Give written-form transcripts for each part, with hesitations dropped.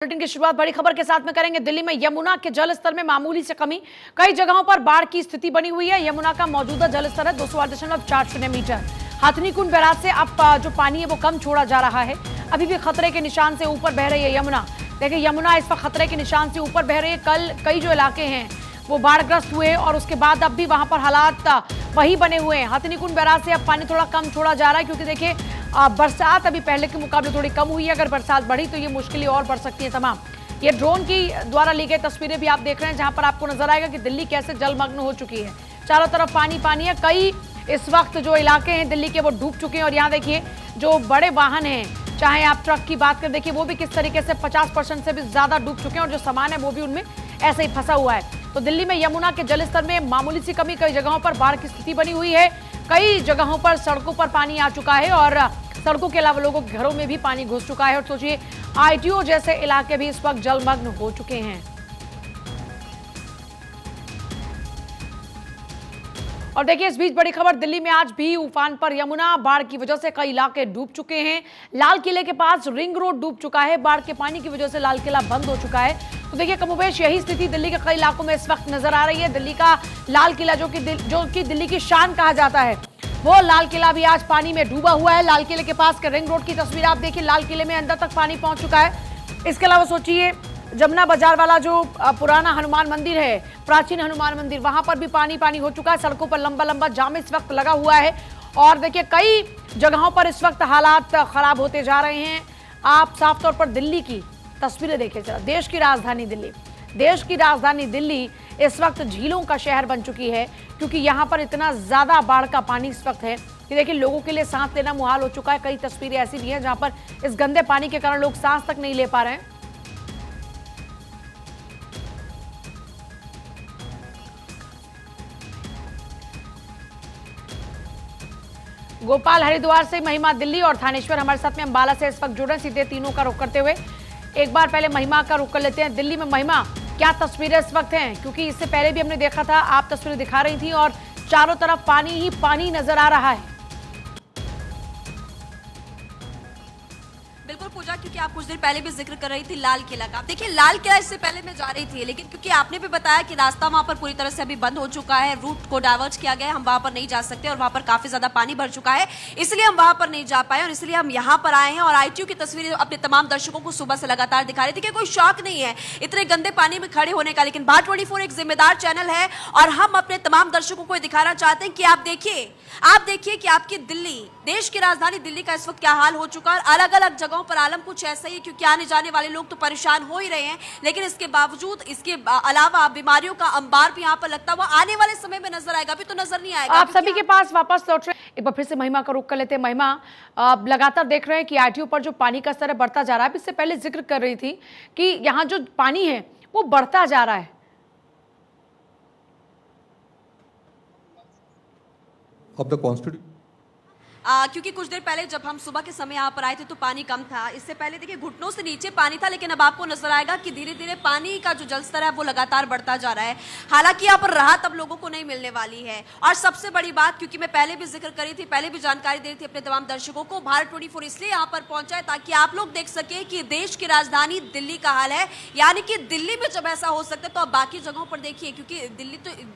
Bulletin की शुरुआत बड़ी खबर के साथ में करेंगे। दिल्ली में यमुना के जल स्तर में मामूली से कमी, कई जगहों पर बाढ़ की स्थिति बनी हुई है। यमुना का मौजूदा जल स्तर है 208.40 मीटर। हथनीकुंड बैराज से अब जो पानी है वो कम छोड़ा जा रहा है। अभी भी खतरे के निशान से ऊपर बह रही है यमुना। देखिए यमुना इस वक्त खतरे के निशान से ऊपर बह रही है। कल कई जो इलाके हैं वो बाढ़ग्रस्त हुए और उसके बाद अब भी वहां पर हालात वही बने हुए हैं। हथनीकुंड बैराज से अब पानी थोड़ा कम छोड़ा जा रहा है क्योंकि देखिए बरसात अभी पहले के मुकाबले थोड़ी कम हुई है। अगर बरसात बढ़ी तो ये मुश्किलें और बढ़ सकती है तमाम। ये ड्रोन की द्वारा ली गई तस्वीरें भी आप देख रहे हैं जहां पर आपको नजर आएगा कि दिल्ली कैसे जलमग्न हो चुकी है। चारों तरफ पानी पानी है। कई इस वक्त जो इलाके हैं दिल्ली के वो डूब चुके हैं और यहाँ देखिए जो बड़े वाहन हैं, चाहे आप ट्रक की बात कर देखिए वो भी किस तरीके से 50% से भी ज्यादा डूब चुके हैं और जो सामान है वो भी उनमें ऐसे ही फंसा हुआ है। तो दिल्ली में यमुना के जलस्तर में मामूली सी कमी, कई जगहों पर बाढ़ की स्थिति बनी हुई है। कई जगहों पर सड़कों पर पानी आ चुका है और सड़कों के अलावा लोगों के घरों में भी पानी घुस चुका है। और सोचिए आईटीओ जैसे इलाके भी इस वक्त जलमग्न हो चुके हैं। और देखिए इस बीच बड़ी खबर, दिल्ली में आज भी उफान पर यमुना। बाढ़ की वजह से कई इलाके डूब चुके हैं। लाल किले के पास रिंग रोड डूब चुका है। बाढ़ के पानी की वजह से लाल किला बंद हो चुका है। तो देखिए कमोबेश यही स्थिति दिल्ली के कई इलाकों में इस वक्त नजर आ रही है। दिल्ली का लाल किला जो कि दिल्ली की शान कहा जाता है, वो लाल किला भी आज पानी में डूबा हुआ है। लाल किले के पास के रिंग रोड की तस्वीर आप देखिए, लाल किले में अंदर तक पानी पहुंच चुका है। इसके अलावा सोचिए जमुना बाजार वाला जो पुराना हनुमान मंदिर है, प्राचीन हनुमान मंदिर, वहां पर भी पानी पानी हो चुका है। सड़कों पर लंबा लंबा जाम इस वक्त लगा हुआ है और देखिए कई जगहों पर इस वक्त हालात खराब होते जा रहे हैं। आप साफ तौर पर दिल्ली की तस्वीरें देखिए जरा। देश की राजधानी दिल्ली इस वक्त झीलों का शहर बन चुकी है क्योंकि यहाँ पर इतना ज्यादा बाढ़ का पानी इस वक्त है कि देखिए लोगों के लिए सांस लेना मुहाल हो चुका है। कई तस्वीरें ऐसी भी हैं जहां पर इस गंदे पानी के कारण लोग सांस तक नहीं ले पा रहे हैं। गोपाल हरिद्वार से, महिमा दिल्ली और थानेश्वर हमारे साथ में अंबाला से इस वक्त जुड़े। सीधे तीनों का रुख करते हुए एक बार पहले महिमा का रुख कर लेते हैं। दिल्ली में महिमा क्या तस्वीरें इस वक्त हैं, क्योंकि इससे पहले भी हमने देखा था, आप तस्वीरें दिखा रही थी और चारों तरफ पानी ही पानी नजर आ रहा है। बिल्कुल पूजा, क्योंकि आप कुछ देर पहले भी जिक्र कर रही थी लाल किला का। देखिए लाल किला इससे पहले मैं जा रही थी, लेकिन क्योंकि आपने भी बताया कि रास्ता वहां पर पूरी तरह से अभी बंद हो चुका है, रूट को डाइवर्ट किया गया है, हम वहां पर नहीं जा सकते और वहां पर काफी ज्यादा पानी भर चुका है, इसलिए हम वहां पर नहीं जा पाए और इसलिए हम यहाँ पर आए हैं और आईटीयू की तस्वीरें अपने तमाम दर्शकों को सुबह से लगातार दिखा रही थी कि कोई शौक नहीं है इतने गंदे पानी में खड़े होने का, लेकिन भारत24 एक जिम्मेदार चैनल है और हम अपने तमाम दर्शकों को दिखाना चाहते हैं कि आप देखिए कि आपकी दिल्ली, देश की राजधानी दिल्ली का इस वक्त क्या हाल हो चुका है। अलग अलग जगहों पर आलम कुछ ऐसा ही है क्योंकि आने जाने वाले लोग तो परेशान हो ही रहे हैं, लेकिन इसके बावजूद इसके अलावा बीमारियों का अंबार भी यहाँ पर लगता हुआ आने वाले समय में नजर आएगा। अभी तो नजर नहीं आएगा। आप सभी के पास वापस लौट रहे हैं। एक बार फिर से महिमा का रुख कर लेते हैं। महिमा, लगातार देख रहे हैं कि आईटीओ पर जो पानी का स्तर बढ़ता जा रहा है। इससे पहले जिक्र कर रही थी कि यहाँ जो पानी है वो बढ़ता जा रहा है। of the constitution क्योंकि कुछ देर पहले जब हम सुबह के समय यहाँ पर आए थे तो पानी कम था। इससे पहले देखिए घुटनों से नीचे पानी था, लेकिन अब आपको नजर आएगा कि धीरे धीरे पानी का जो जलस्तर है वो लगातार बढ़ता जा रहा है। हालांकि यहाँ पर राहत अब लोगों को नहीं मिलने वाली है। और सबसे बड़ी बात, क्योंकि मैं पहले भी जिक्र करी थी, पहले भी जानकारी दे रही थी अपने तमाम दर्शकों को, भारत24 इसलिए यहाँ पर पहुंचा है ताकि आप लोग देख सके कि देश की राजधानी दिल्ली का हाल है। यानी कि दिल्ली में जब ऐसा हो सकता है तो आप बाकी जगहों पर देखिए, क्योंकि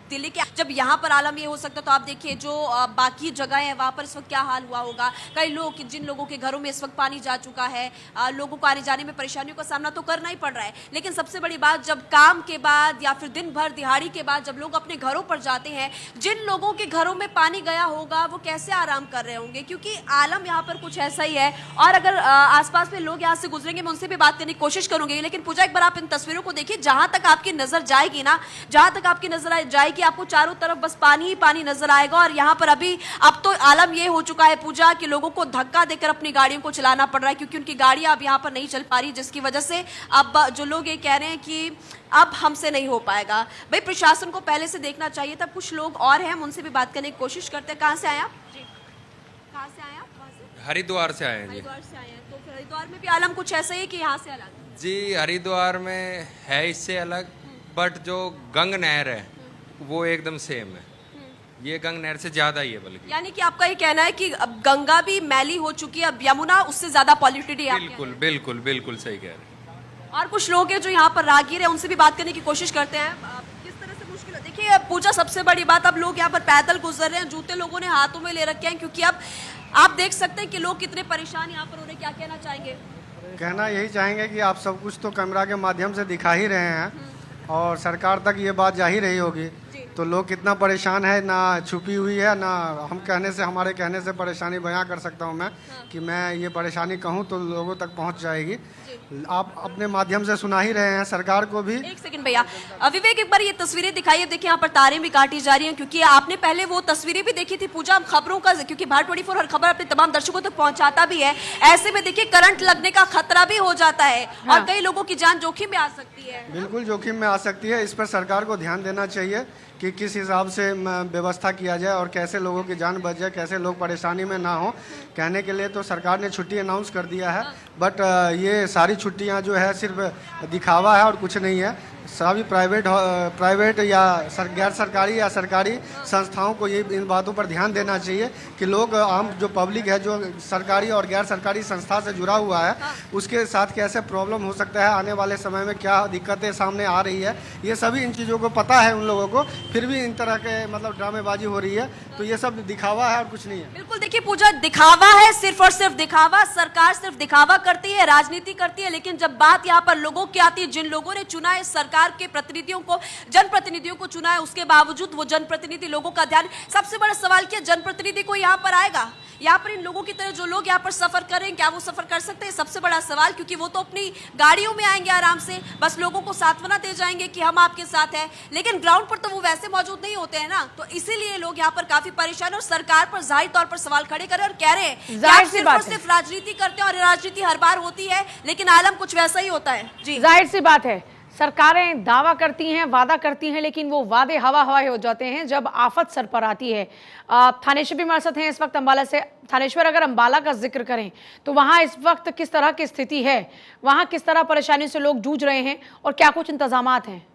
दिल्ली के जब यहाँ पर आलम ये हो सकता है तो आप देखिए जो बाकी जगह है वहां पर इस वक्त क्या हाल हुआ होगा। कई लोग, जिन लोगों के घरों में इस वक्त पानी जा चुका है, लोगों को आने जाने में परेशानियों का सामना तो करना ही पड़ रहा है। लेकिन सबसे बड़ी बात, जब काम के बाद या फिर दिन भर दिहाड़ी के बाद जब लोग अपने घरों पर जाते हैं, जिन लोगों के घरों में पानी गया होगा वो कैसे आराम कर रहे होंगे, क्योंकि आलम यहाँ पर कुछ ऐसा ही है। और अगर आसपास में लोग यहाँ से गुजरेंगे, मैं उनसे भी बात करने की कोशिश करूंगी। लेकिन पूजा, एक बार आप इन तस्वीरों को देखिए, जहां तक आपकी नजर जाएगी ना, जहां तक आपकी नजर जाएगी, आपको चारों तरफ बस पानी ही पानी नजर आएगा। और यहाँ पर अब तो आलम ये हो चुका है पूजा कि लोगों को धक्का देकर अपनी गाड़ियों को चलाना पड़ रहा है, क्योंकि उनकी गाड़ियां अब यहाँ पर नहीं चल पा रही, जिसकी वजह से अब जो लोग ये कह रहे हैं कि अब हमसे नहीं हो पाएगा। भाई प्रशासन को पहले से देखना चाहिए था। कुछ लोग और हैं, हम उनसे भी बात करने की कोशिश करते हैं। कहाँ से आए आप जी? कहाँ से आए आप? हरिद्वार से आए हैं जी। हरिद्वार से आए हैं, तो फिर हरिद्वार में भी आलम कुछ ऐसा ही कि यहाँ से अलग? जी, हरिद्वार में है इससे अलग, बट जो गंग नहर है वो एकदम सेम है। ये गंग नहर से ज्यादा ही है बल्कि। यानी कि आपका ये कहना है कि अब गंगा भी मैली हो चुकी है, अब यमुना उससे ज्यादा पॉल्यूटेड है? बिल्कुल बिल्कुल बिल्कुल सही कह रहे हैं। और कुछ लोग हैं जो यहाँ पर राहगीर है, उनसे भी बात करने की कोशिश करते हैं। किस तरह से मुश्किल है? देखिए पूजा, सबसे बड़ी बात, अब लोग यहाँ पर पैदल गुजर रहे हैं, जूते लोगों ने हाथों में ले रखे हैं, क्योंकि अब आप देख सकते हैं कि लोग कितने परेशान यहाँ पर हो रहे हैं। क्या कहना चाहेंगे? कहना यही चाहेंगे कि आप सब कुछ तो कैमरा के माध्यम से दिखा ही रहे हैं और सरकार तक ये बात जा ही रही होगी, तो लोग कितना परेशान है, ना छुपी हुई है, ना हम कहने से, हमारे कहने से परेशानी बयां कर सकता हूं मैं कि मैं ये परेशानी कहूं तो लोगों तक पहुंच जाएगी। आप अपने माध्यम से सुना ही रहे हैं सरकार को भी। एक सेकंड भैया, विवेक एक बार ये तस्वीरें दिखाइए। देखिए यहाँ पर तारें भी काटी जा रही हैं, क्योंकि आपने पहले वो तस्वीरें भी देखी थी पूजा, खबरों का, क्योंकि भारत 24 हर खबर अपने तमाम दर्शकों तक पहुंचाता भी है। ऐसे में देखिए करंट लगने का खतरा भी हो जाता है और कई लोगों की जान जोखिम में आ सकती है। बिल्कुल जोखिम में आ सकती है। इस पर सरकार को ध्यान देना चाहिए कि किस हिसाब से व्यवस्था किया जाए और कैसे लोगों की जान बच जाए, कैसे लोग परेशानी में ना हो। कहने के लिए तो सरकार ने छुट्टी अनाउंस कर दिया है, बट ये सारी छुट्टियां जो है सिर्फ दिखावा है और कुछ नहीं है। सभी प्राइवेट या गैर सरकारी या सरकारी संस्थाओं को ये इन बातों पर ध्यान देना चाहिए कि लोग, आम जो पब्लिक है, जो सरकारी और गैर सरकारी संस्था से जुड़ा हुआ है, उसके साथ कैसे प्रॉब्लम हो सकता है, आने वाले समय में क्या दिक्कतें सामने आ रही है, ये सभी इन चीज़ों को पता है उन लोगों को, फिर भी इन तरह के मतलब ड्रामेबाजी हो रही है। तो ये सब दिखावा है और कुछ नहीं है। बिल्कुल, देखिए पूजा, दिखावा है, सिर्फ और सिर्फ दिखावा। सरकार सिर्फ दिखावा करती है, राजनीति करती है, लेकिन जब बात यहाँ पर लोगों की आती है, जिन लोगों ने चुना है, सरकार के प्रतिनिधियों को, जनप्रतिनिधियों को चुना है, उसके बावजूद वो जनप्रतिनिधि लोगों का ध्यान, सबसे बड़ा सवाल क्या, जनप्रतिनिधि को यहाँ पर आएगा? यहाँ पर इन लोगों की तरह जो लोग यहाँ पर सफर करें, क्या वो सफर कर सकते हैं? सबसे बड़ा सवाल, क्योंकि वो तो अपनी गाड़ियों में आएंगे आराम से, बस लोगों को सांत्वना दे जाएंगे कि हम आपके साथ हैं, लेकिन ग्राउंड पर तो वो वैसे मौजूद नहीं होते हैं ना। तो इसीलिए लोग यहाँ पर काफी परेशान और सरकार पर जाहिर तौर पर सवाल खड़े कर रहे हैं और कह रहे हैं कि आप सिर्फ और सिर्फ राजनीति करते हैं, और राजनीति हर बार होती है, लेकिन आलम कुछ वैसा ही होता है। जी, जाहिर सी बात है, सरकारें दावा करती हैं, वादा करती हैं, लेकिन वो वादे हवा हवाई हो जाते हैं जब आफत सर पर आती है। थानेश्वर भी हमारे साथ हैं इस वक्त अंबाला से। थानेश्वर, अगर अंबाला का जिक्र करें तो वहां इस वक्त किस तरह की स्थिति है, वहां किस तरह परेशानी से लोग जूझ रहे हैं और क्या कुछ इंतजामात हैं?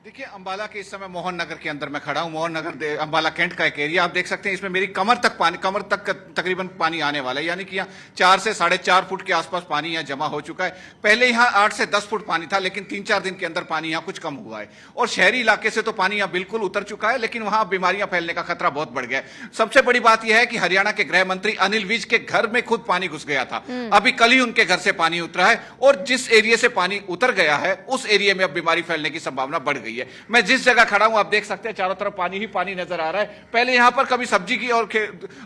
देखिए, अंबाला के इस समय मोहन नगर के अंदर मैं खड़ा हूं। मोहन नगर अंबाला कैंट का एक एरिया आप देख सकते हैं। इसमें मेरी कमर तक तकरीबन पानी आने वाला है, यानी कि यहाँ 4 से 4.5 फुट के आसपास पानी यहाँ जमा हो चुका है। पहले यहाँ 8 से 10 फुट पानी था, लेकिन 3-4 दिन के अंदर पानी यहाँ कुछ कम हुआ है। और शहरी इलाके से तो पानी यहाँ बिल्कुल उतर चुका है, लेकिन वहां बीमारियां फैलने का खतरा बहुत बढ़ गया है। सबसे बड़ी बात यह है कि हरियाणा के गृह मंत्री अनिल विज के घर में खुद पानी घुस गया था। अभी कल ही उनके घर से पानी उतरा है, और जिस एरिया से पानी उतर गया है उस एरिया में अब बीमारी फैलने की संभावना बढ़ गई है। मैं जिस जगह खड़ा हूं, आप देख सकते हैं चारों तरफ पानी ही पानी नजर आ रहा है। पहले यहां पर कभी सब्जी की और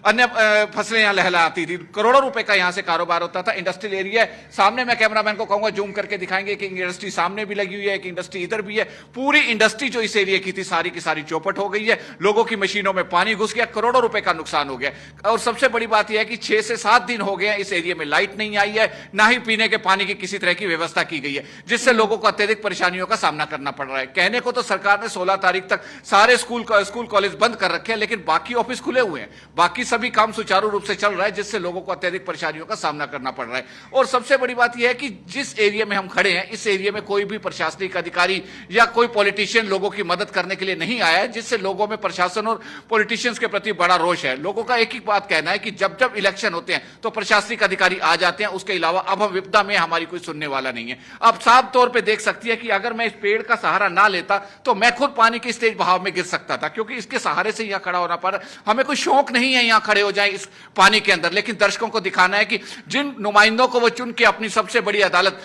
अन्य फसलें यहां लहलाती थी, करोड़ों रुपए का यहां से कारोबार होता था। इंडस्ट्रियल एरिया है। सामने मैं कैमरामैन को कहूंगा जूम करके दिखाएंगे कि इंडस्ट्री सामने भी लगी हुई है, एक इंडस्ट्री इधर भी है। पूरी इंडस्ट्री जो इस एरिया की थी सारी की सारी चौपट हो गई है। लोगों की मशीनों में पानी घुस गया, करोड़ों रुपए का नुकसान हो गया। और सबसे बड़ी बात यह है कि 6 से 7 दिन हो गए इस एरिया में लाइट नहीं आई है, ना ही पीने के पानी की किसी तरह की व्यवस्था की गई है, जिससे लोगों को अत्यधिक परेशानियों का सामना करना पड़ रहा है। कहने को तो सरकार ने 16 तारीख तक सारे स्कूल कॉलेज बंद कर रखे हैं, लेकिन बाकी ऑफिस खुले हुए हैं, बाकी सभी काम सुचारू रूप से चल रहा है, जिससे लोगों को अत्यधिक परेशानियों का सामना करना पड़ रहा है। और सबसे बड़ी बात यह है कि जिस एरिया में हम खड़े हैं, इस एरिया में कोई भी प्रशासनिक अधिकारी या कोई पॉलिटिशियन लोगों की मदद करने के लिए नहीं आया है, जिससे लोगों में प्रशासन और पॉलिटिशियंस के प्रति बड़ा रोष है। लोगों का एक ही बात कहना है कि जब जब इलेक्शन होते हैं तो प्रशासनिक अधिकारी आ जाते हैं, उसके अलावा अब हम विपदा में हमारी कोई सुनने वाला नहीं है। अब साफ तौर पर देख सकती है कि अगर मैं इस पेड़ का सहारा ना लेता तो मैं खुद पानी की तेज बहाव में गिर सकता था, क्योंकि इसके सहारे से यहां खड़ा होना पड़ा। हमें कोई शौक नहीं है यहां खड़े हो जाए इस पानी के अंदर, लेकिन दर्शकों को दिखाना है कि जिन नुमाइंदों को वो चुन के अपनी सबसे बड़ी अदालत,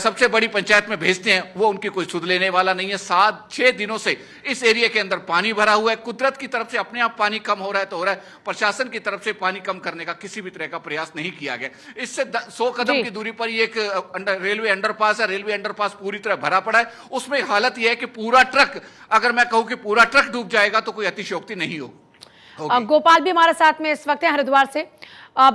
सबसे बड़ी पंचायत में भेजते हैं, वो उनकी कोई सुध लेने वाला नहीं है। 7-6 दिनों से इस एरिया के अंदर पानी भरा हुआ है। कुदरत की तरफ से अपने आप पानी कम हो रहा है तो हो रहा है, प्रशासन की तरफ से पानी कम करने का किसी भी तरह का प्रयास नहीं किया गया। इससे 100 कदम की दूरी पर एक रेलवे अंडरपास है। रेलवे अंडरपास पूरी तरह भरा पड़ा है। उसमें हालत यह है कि पूरा ट्रक, अगर मैं कहूं कि पूरा ट्रक डूब जाएगा तो कोई अतिशयोक्ति नहीं हो। गोपाल भी हमारे साथ में इस वक्त है हरिद्वार से।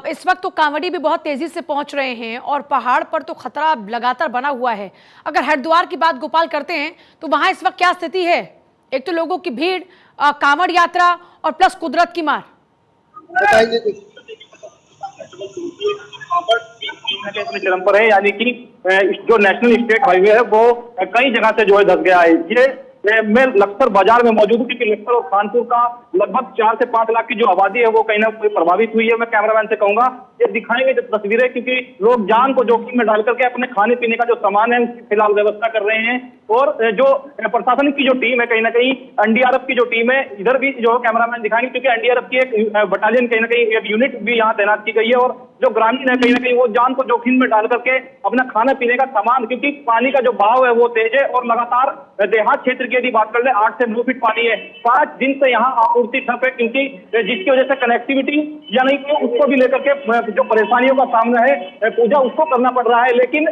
इस वक्त तो कांवड़ी भी बहुत तेजी से पहुंच रहे हैं और पहाड़ पर तो खतरा लगातार बना हुआ है। अगर हरिद्वार की बात गोपाल करते हैं तो वहां इस वक्त क्या स्थिति है? एक तो लोगों की भीड़, कांवड़ यात्रा और प्लस कुदरत की मार। चरम पर है, यानी कि जो नेशनल स्टेट हाईवे है वो कई जगह से जो है धस गया है। ये मैं लखसर बाजार में मौजूद हूँ, क्योंकि लखसर और कानपुर का लगभग 4 से 5 लाख की जो आबादी है वो कहीं ना कहीं प्रभावित हुई है। मैं कैमरामैन से कहूंगा ये दिखाएंगे जो तस्वीरें, क्योंकि लोग जान को जोखिम में डाल करके अपने खाने पीने का जो सामान है उसकी फिलहाल व्यवस्था कर रहे हैं। और जो प्रशासन की जो टीम है, कहीं ना कहीं एनडीआरएफ की जो टीम है, इधर भी जो कैमरामैन दिखाएंगे, क्योंकि एनडीआरएफ की एक बटालियन कहीं ना कहीं एक यूनिट भी यहाँ तैनात की गई है। और जो ग्रामीण है कहीं ना कहीं वो जान को जोखिम में डाल करके अपना खाना पीने का सामान, क्योंकि पानी का जो बहाव है वो तेज है और लगातार देहात क्षेत्र की यदि बात कर ले 8 से 9 फीट पानी है। 5 दिन से यहाँ आपूर्ति ठप है, क्योंकि जिसकी वजह से कनेक्टिविटी यानी कि उसको भी लेकर के जो परेशानियों का सामना है पूजा उसको करना पड़ रहा है। लेकिन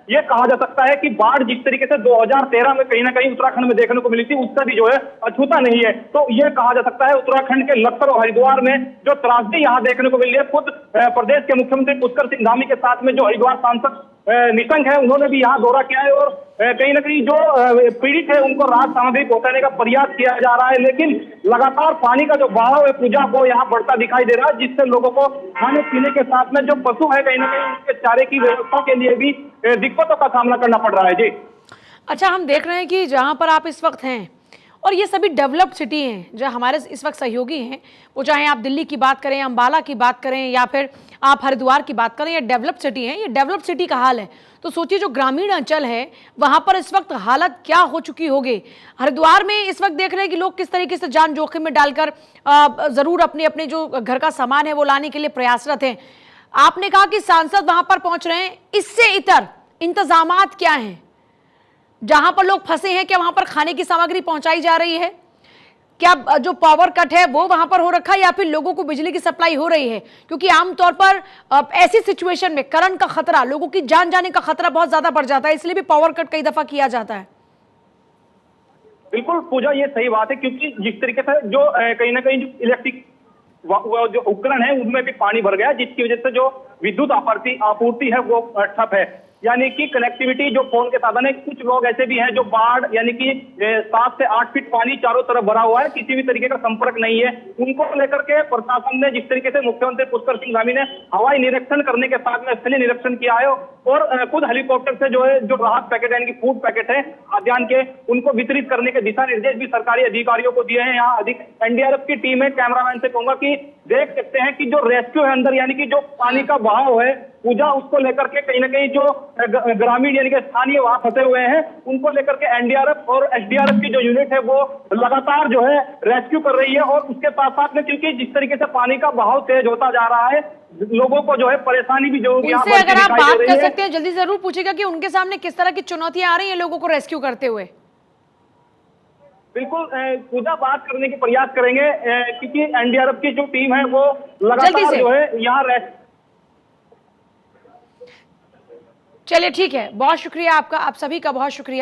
ये कहा जा सकता है कि बाढ़ जिस तरीके से 2013 में कहीं ना कहीं उत्तराखंड में देखने को मिली थी उसका भी जो है अछूता नहीं है। तो ये कहा जा सकता है उत्तराखंड के लखसर और हरिद्वार में जो त्रासदी यहाँ देखने को मिली है, खुद प्रदेश के मुख्यमंत्री पुष्कर सिंह धामी के साथ में जो हरिद्वार सांसद निशंक है उन्होंने भी यहाँ दौरा किया है। और कहीं ना कहीं जो पीड़ित है उनको राहत सामग्री पहुंचाने का प्रयास किया जा रहा है। लेकिन लगातार पानी का जो बहाव है पूजा वो यहाँ बढ़ता दिखाई दे रहा है, जिससे लोगों को खाने पीने के साथ में जो पशु है कहीं ना कहीं उनके चारे की व्यवस्था के लिए भी दिक्कतों का सामना करना पड़ रहा है। जी अच्छा, हम देख रहे हैं कि जहां पर आप इस वक्त हैं और ये सभी डेवलप्ड सिटी हैं जो हमारे इस वक्त सहयोगी हैं, वो चाहे आप दिल्ली की बात करें, अंबाला की बात करें या फिर आप हरिद्वार की बात करें, ये डेवलप्ड सिटी हैं। ये डेवलप्ड सिटी का हाल है, तो सोचिए जो ग्रामीण अंचल है वहां पर इस वक्त हालत क्या हो चुकी होगी। हरिद्वार में इस वक्त देख रहे हैं कि लोग किस तरीके से जान जोखिम में डालकर जरूर अपने अपने जो घर का सामान है वो लाने के लिए प्रयासरत हैं। आपने कहा कि सांसद वहां पर पहुंच रहे हैं, इससे इतर इंतजामात क्या हैं जहां पर लोग फंसे हैं? क्या वहां पर खाने की सामग्री पहुंचाई जा रही है? क्या जो पावर कट है वो वहां पर हो रखा है या फिर लोगों को बिजली की सप्लाई हो रही है? क्योंकि आमतौर पर ऐसी सिचुएशन में करंट का खतरा, लोगों की जान जाने का खतरा बहुत ज्यादा बढ़ जाता है, इसलिए भी पावर कट कई दफा किया जाता है। बिल्कुल पूजा, ये सही बात है, क्योंकि जिस तरीके से जो कहीं ना कहीं जो इलेक्ट्रिक जो उपकरण है उनमें भी पानी भर गया, जिसकी वजह से जो विद्युत आपूर्ति है वो ठप है। यानी कि कनेक्टिविटी जो फोन के साधन है, कुछ लोग ऐसे भी हैं जो बाढ़ यानी कि 7 से 8 फीट पानी चारों तरफ भरा हुआ है, किसी भी तरीके का संपर्क नहीं है, उनको लेकर के प्रशासन ने जिस तरीके से मुख्यमंत्री पुष्कर सिंह धामी ने हवाई निरीक्षण करने के साथ में स्थलीय निरीक्षण किया है और खुद हेलीकॉप्टर से जो है जो राहत पैकेट यानी कि फूड पैकेट है खाद्यान्न के उनको वितरित करने के दिशा निर्देश भी सरकारी अधिकारियों को दिए हैं। यहाँ अधिक एनडीआरएफ की टीम है, कैमरामैन से कहूंगा कि देख सकते हैं कि जो रेस्क्यू है अंदर यानी कि जो पानी का बहाव है पूजा उसको लेकर के कहीं ना कहीं जो ग्रामीण यानी कि स्थानीय वहां फंसे हुए हैं उनको लेकर के एनडीआरएफ और एसडीआरएफ की जो यूनिट है वो लगातार जो है रेस्क्यू कर रही है। और उसके साथ साथ में क्योंकि जिस तरीके से पानी का बहाव तेज होता जा रहा है लोगों को जो है परेशानी भी जो यहाँ उनसे अगर आप बात कर सकते हैं जल्दी जरूर पूछेगा कि उनके सामने किस तरह की चुनौतियां आ रही है लोगों को रेस्क्यू करते हुए। बिल्कुल पूजा बात करने की प्रयास करेंगे, क्योंकि एनडीआरएफ की जो टीम है वो लगातार जो है यहाँ चलिए ठीक है, बहुत शुक्रिया आपका, आप सभी का बहुत शुक्रिया।